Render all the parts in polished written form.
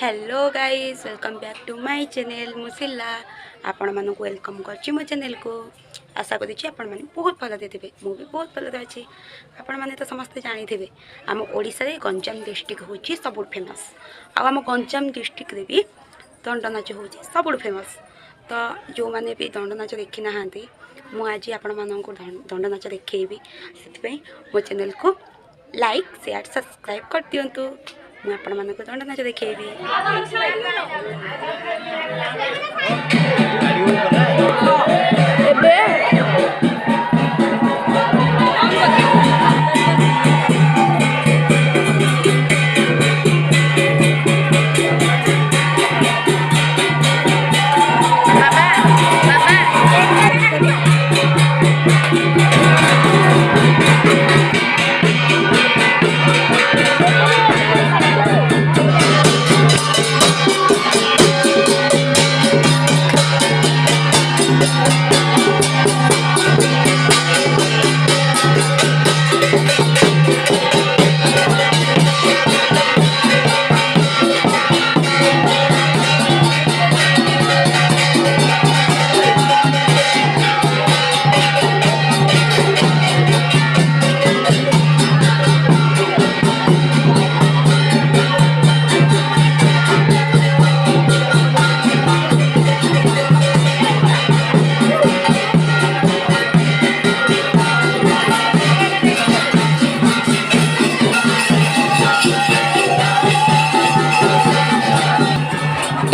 Hello guys, welcome back to my channel मुसिल्ला। आपण मानक वेलकम करछि मो चैनल को। आशा करी आपण माने बहुत भल देथिबे। मु भी बहुत भल अछि। आपण माने तो समस्त जानि थिबे आम ओडिसा रे गंजाम डिस्ट्रिक्ट होछि सबुठ फेमस। आ आम गंजाम डिस्ट्रिक्ट रे भी दंड नाच होछि सबुठ फेमस। तो जो माने भी दंड नाच देखि नाहांती मु आज आपण मानक दंड नाच देखैबी। सेति मो चैनल को लाइक शेयर सब्सक्राइब कर दियंतु। ମୁଁ ଆପଣମାନଙ୍କୁ ଦଣ୍ଡ ନାଚ ଦେଖେଇବି।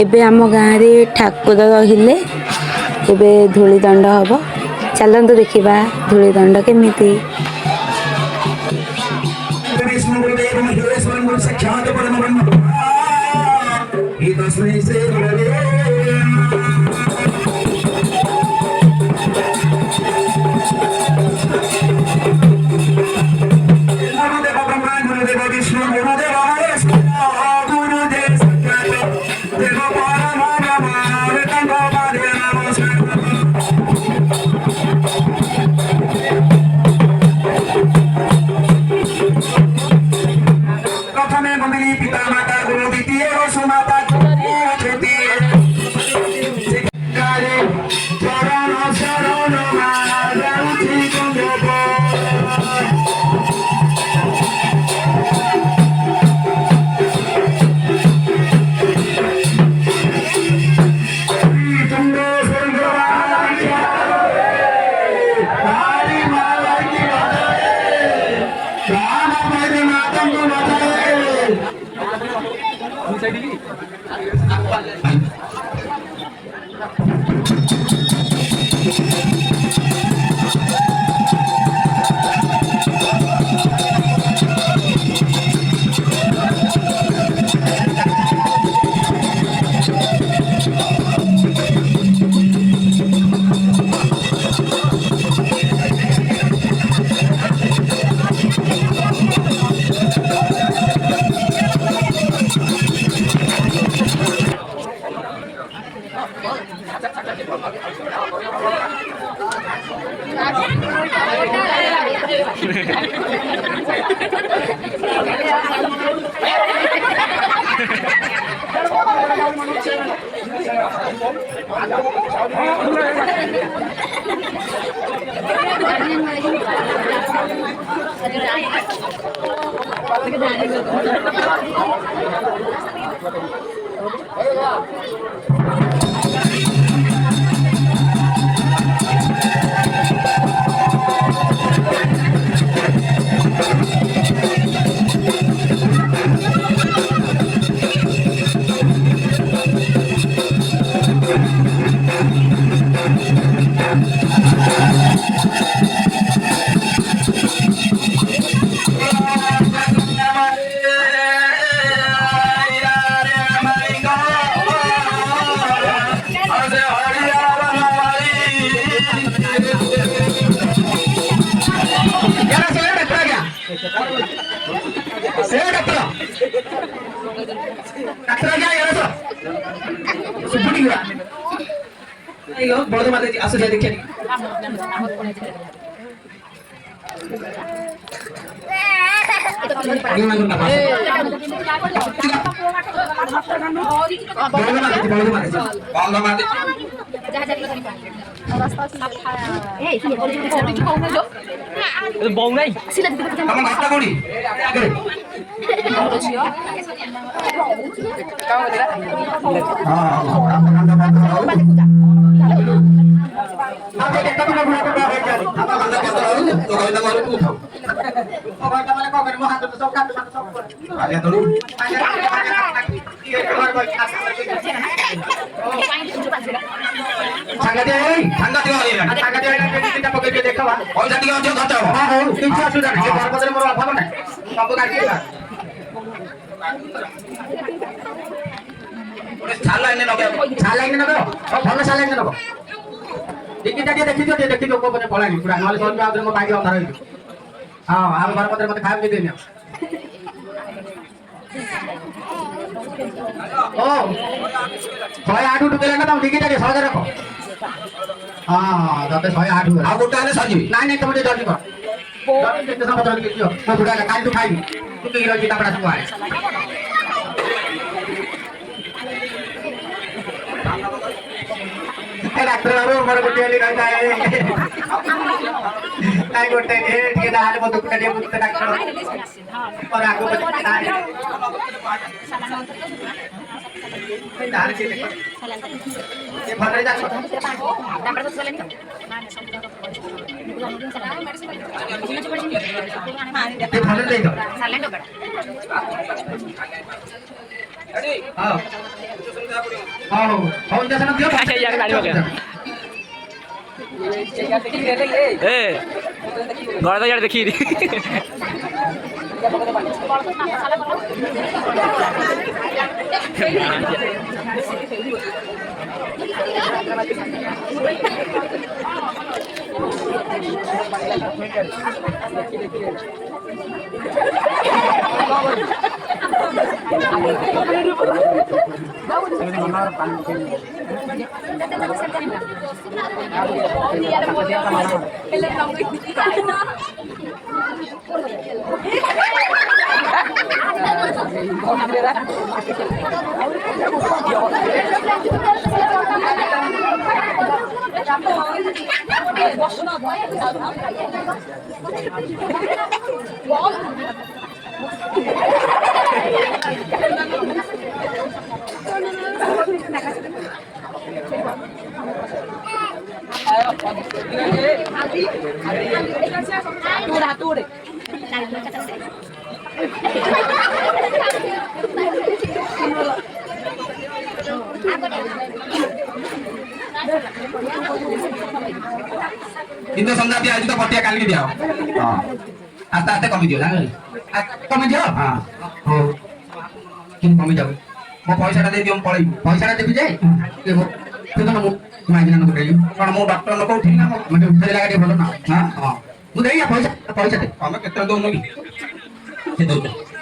एबे आम गाँव रे ठाकुर रहिले एबे धूली दंड हम चलतु देखा धूली दंड केमिति। बड़द माता आस देखिए bông đây. Kamu kata kau ni. टिकिटा देखियो देखियो को बने पळानी पुरा नले सोन आदर म बागी अधार होई हां आ घर पत्र मते खाइ देनी ओ 108 टुकेला ना त टिकिटा के सहज रखो हां तते 108 आ गोटा ने सजी नाइ नाइ तमते जल्दी कर जल्दी सब जल्दी कियो म बुढा का काल तू खाइ तू के रही तापडा सब आए डॉक्टर बाबू मर गोटे वाली रहता है नहीं गोटे के दाल में दुख करे मुक्त डॉक्टर और आगो बच्चे दाल दाल के ये भर रही जाती डॉक्टर को चलें ये भर रही तो साइलेंट हो बेटा हां हां फोन जैसा ना दियो यार गाड़ी में ए गड़ा यार देखी इनको समझा दिया आज तो पटिया काल के दिया हां आस्ते आस्ते कमी दियो जान कमी दियो हां हो किन कमी जाबो मो पैसा दे दियो पळई पैसा देबी जे के हो तू तो मो मागिना न कोइ कोन मो डॉक्टर लोक उठी ना मते उठे लागा दे बोलो ना हां हां मु देया पैसा पैसा दे हम केते दो नगी के दो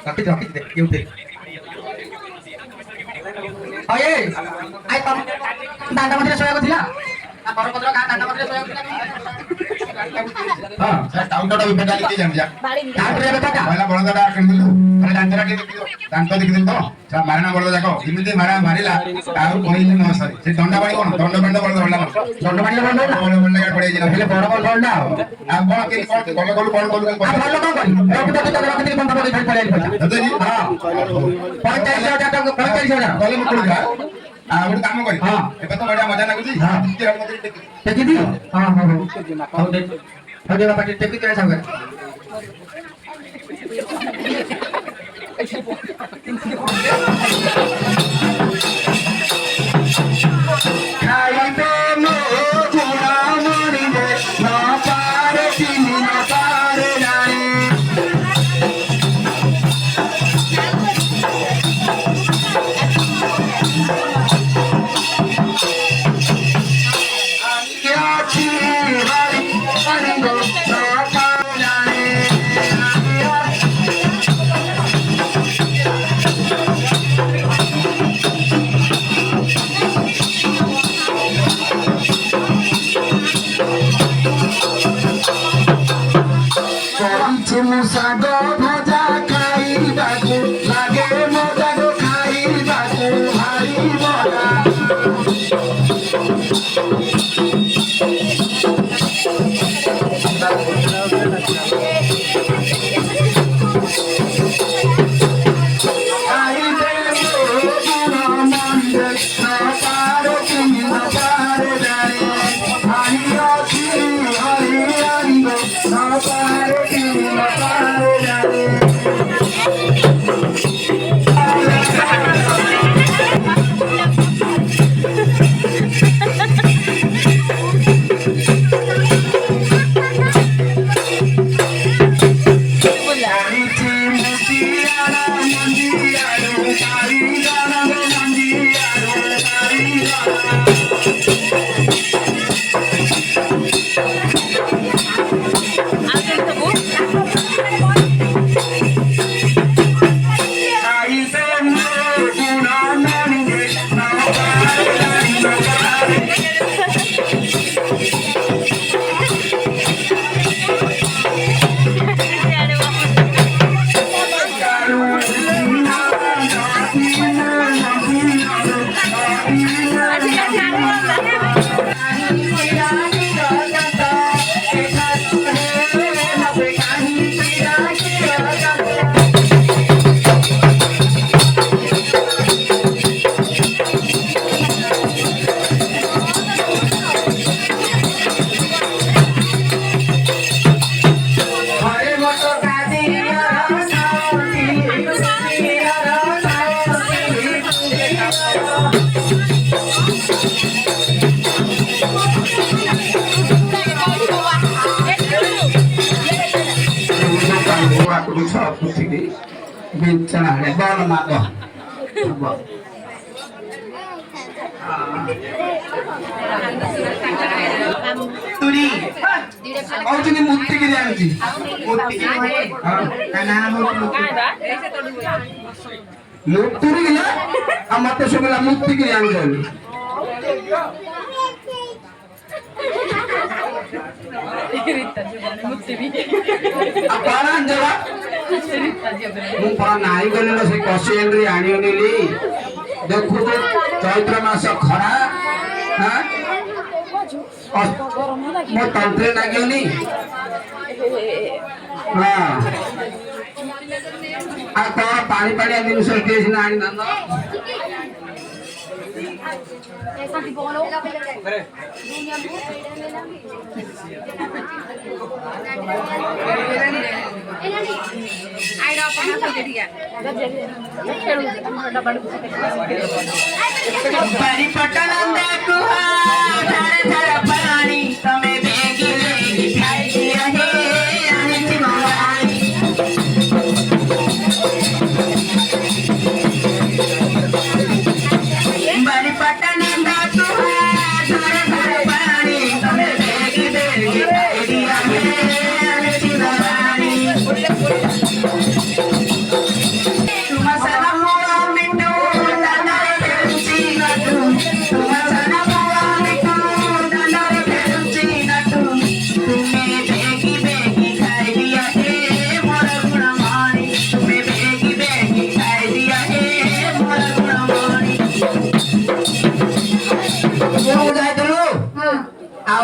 रखी दे के उठे अये आइ तम दांडा मते सोया को थिला आ बरपत्र का दांडा मते सोया हां सर काउंटर भी बेटा लिखी जान जा काउंटर रे बेटा पहिला बळदाटा किनदिलु पहिला दांडा के देखियो दांत देखिदिल तो सा मारना बळदा जाको इमिति मारा मारिला काउ कोइले न सरी से दंडा बाणी कोन दंड बंड बळदा होला दंड बाणी बंड बळदा का पड़े जिला पहले बड़ बड़ दंडा आ बड़ के कोन कोन कोन कोन कोन आ भलो कोन करी रख दे रख दे बंद बड़ी पड़े पैसा दादा जी हां 45000 टका 45000 बोले मुकुल जा आ ଗୋଟେ କାମ କରି ହଁ ଏବେ ତ ବଢିଆ ମଜା ଲାଗୁଛି ଟେକି ଦିଅ ହଁ ହଁ ହଉ ଦେ ହଉ ଦେ ବାପା ଟେକି ଦେ ସାଙ୍ଗ ଖାଇବେ ମୋ ଗୁଣା ମରିବେ ନ ପାରେ ଚିନି ନ ପାରେ ନାଇଁ Sago bhaja bincang bol mago turi oh jadi muti gini aja muti karena turi gila amat tuh segala muti gini aja apaan jawab ମୁଁ ପରା ନାଇଁ ଗଲେ ସେ କଷିଏଲରେ ଆଣିଅନିଲି ଦେଖୁଛ ଚୈତ୍ର ମାସ ଖରା ମୋ ତଣ୍ଟରେ ଲାଗିବନି ହଁ ଆଉ କଣ ପାଣି ପାଣିଆ ଜିନିଷ କିଏ ସିନା ଆଣିଥାନ୍ତ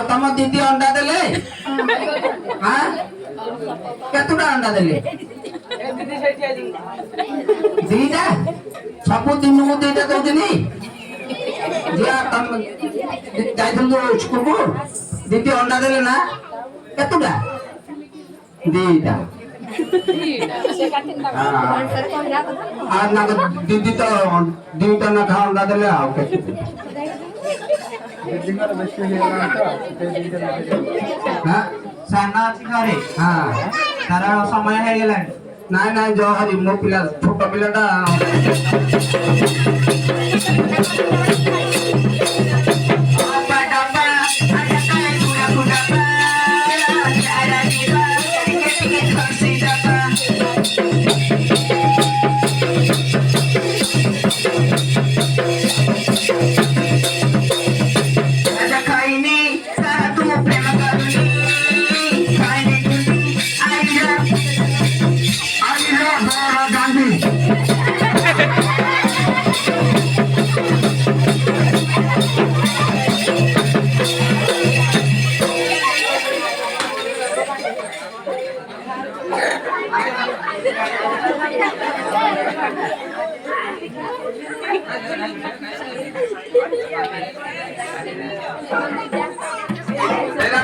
तम दीदी अंडा देले केतुटा अंडा देले दीटा सब दिन को दीटा दउजनी जिया तम जाइथन तो स्कूल को दीदी अंडा देले ना केतुटा दीटा आ ना दीदी तो दीटा ना खा अंडा देले आ तार समय है ना ना जो हरी मो पिला छोट पिलाटा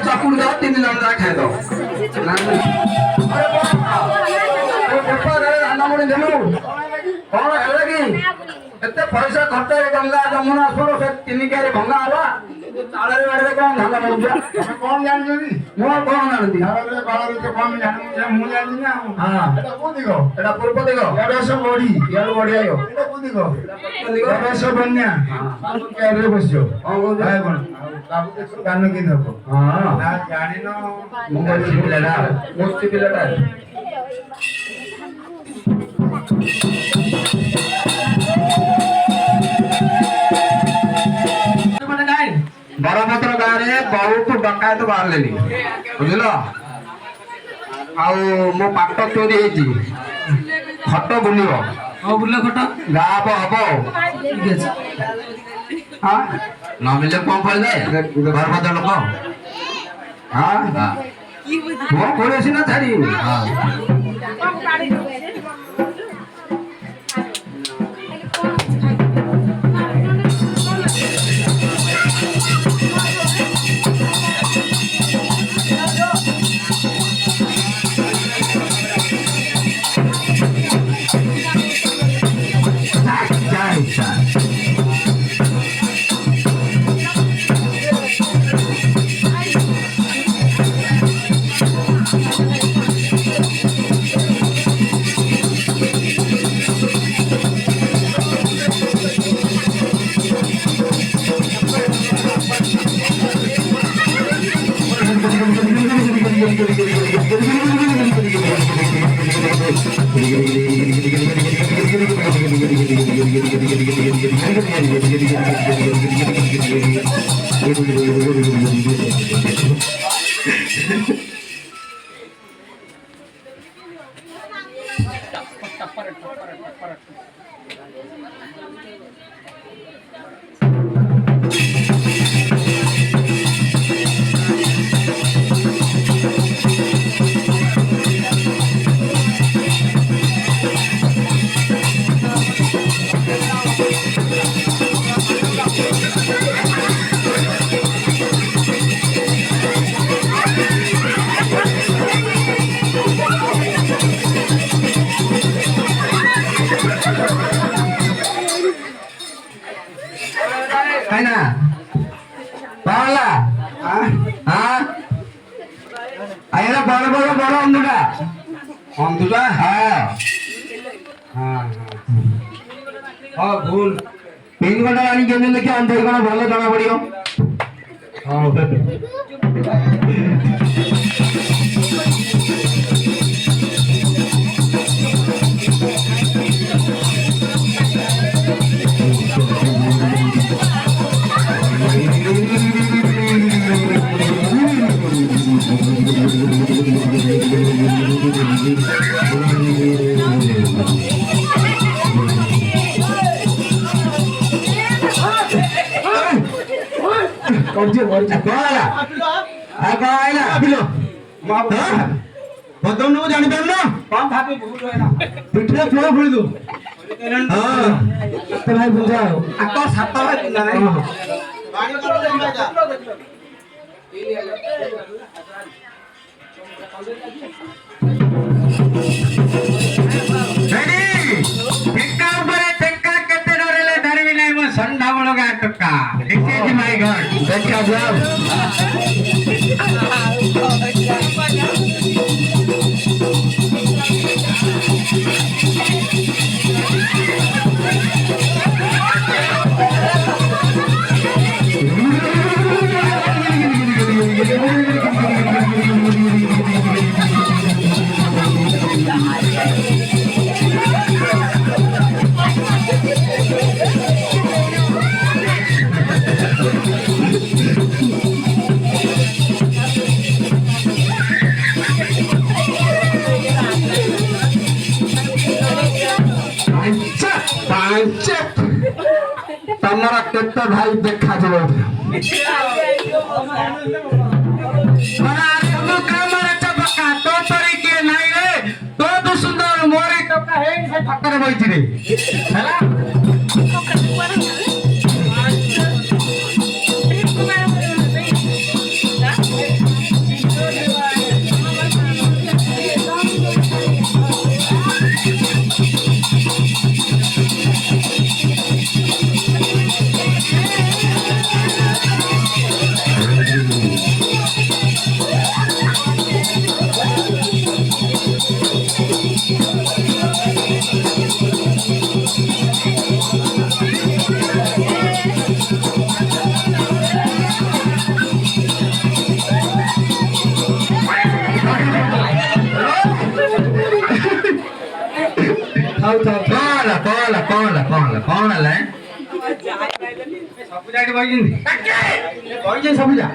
चकुड़ दो 3 लंगा खाए दो एते पैसा खर्च गंगा जमुना सुरो से 3 क्यारे भंगा हला ताळरे वाडे कोन धंदा मुजा कोन जानजनी मो कोन जानती हारे बाळरे के कोन जान मु जाननी ना हां एटा को दिगो एटा पूर्व दिगो एटा सब बडी यार बडी आयो एटा को दिगो एटा सब बन्या हां क्यारे बसजो हां हाय कोन बाबू देखो गान के धको हां ना जानिनो मु बडी पिलाडा मोस्ती पिलाडा बरपत्र गाँव में बहुत डकायत बाहर बुझल आउ मो पाट चोरी होती खट बुल बुल खट गाप हम हाँ न मिले कौन कर जाए बरपत्र लोक हाँ मो कोड़े सीना छाड़ी हाँ भूल तीन घंटा आनी के लेके अंदर कना भलो जना पड़ियो हां My God, good job. तमरा केते भाई देखा जब तो कामरा चबका तो तरीके नहीं रे तो सुंदर मोरी तो कहे से फकर बैठी रे हैला ସବୁଜା ଏଠି ବଇଛନ୍ତି ବଇଛନ୍ତି ସବୁଜା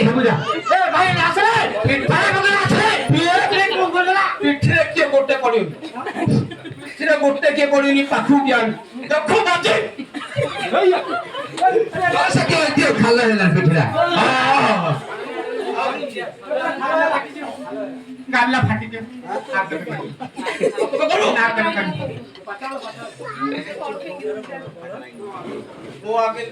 ସବୁଜା ଏ ଭାଇ ଆସିଲେ ପିଠାରେ କିଏ ଗୋଟେ ପଡ଼ିବନି ପିଠିରେ ଗୋଟେ କିଏ ପଡ଼ିବନି ପାଖକୁ ଦିଆନି ଦେଖ ବାଜେ ଖାଲ ହେଲା ପିଠିଟା ଗାଲା ଫାଟି ଦିଅ ମୁଁ ଆগে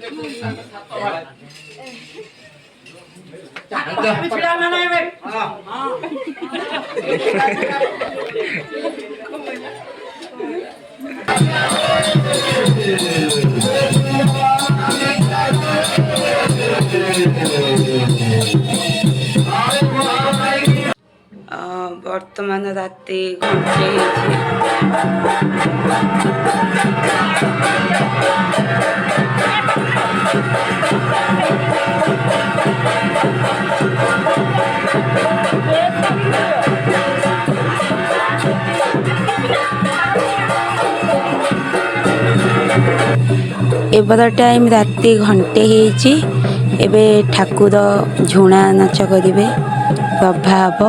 ବର୍ତ୍ତମାନ ରାତି 1 ହେଇଛି। एबार टाइम राति 1 ହେଇଛି। ଏବେ ଠାକୁର ଝୁଣା ନାଚ କରିବେ ସଭା ହେବ।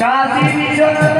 काशी विश्वनाथ